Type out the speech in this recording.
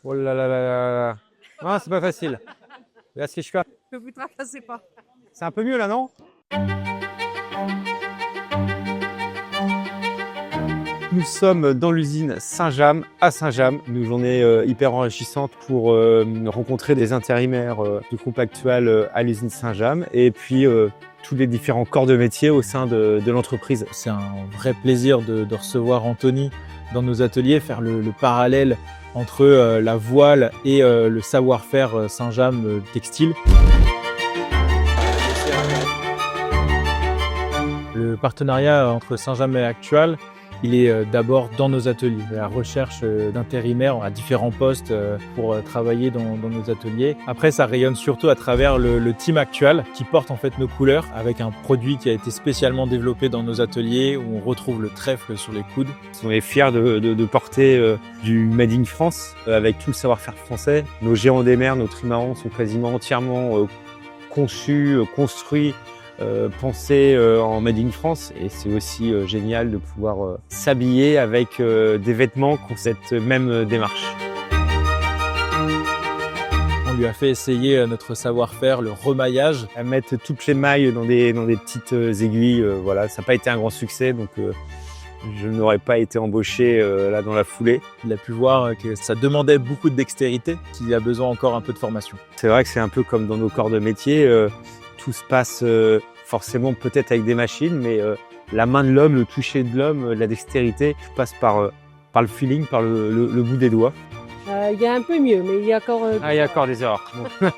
Oh là là là là là. Ah, c'est pas facile. Yaskichka. Ne vous tracassez pas. C'est un peu mieux là, non? Nous sommes dans l'usine Saint-James, à Saint-James. Une journée hyper enrichissante pour rencontrer des intérimaires du groupe actuel à l'usine Saint-James et puis tous les différents corps de métier au sein de l'entreprise. C'est un vrai plaisir de recevoir Anthony dans nos ateliers, faire le parallèle entre la voile et le savoir-faire Saint-James textile. Le partenariat entre Saint-James et Actual, il est d'abord dans nos ateliers, la recherche d'intérimaires à différents postes pour travailler dans nos ateliers. Après, ça rayonne surtout à travers le team Actual qui porte en fait nos couleurs avec un produit qui a été spécialement développé dans nos ateliers où on retrouve le trèfle sur les coudes. On est fiers de porter du Made in France avec tout le savoir-faire français. Nos géants des mers, nos trimarans sont quasiment entièrement conçus, construits, pensés en Made in France, et c'est aussi génial de pouvoir s'habiller avec des vêtements qui ont cette même démarche. On lui a fait essayer notre savoir-faire, le remaillage. À mettre toutes les mailles dans des petites aiguilles, voilà, ça n'a pas été un grand succès, donc je n'aurais pas été embauché là dans la foulée. Il a pu voir que ça demandait beaucoup de dextérité, qu'il y a besoin encore un peu de formation. C'est vrai que c'est un peu comme dans nos corps de métier, tout se passe forcément peut-être avec des machines, mais la main de l'homme, le toucher de l'homme, la dextérité passe par le feeling, par le bout des doigts. Il y a un peu mieux, mais il y a encore... Ah, il y a encore des erreurs. Bon.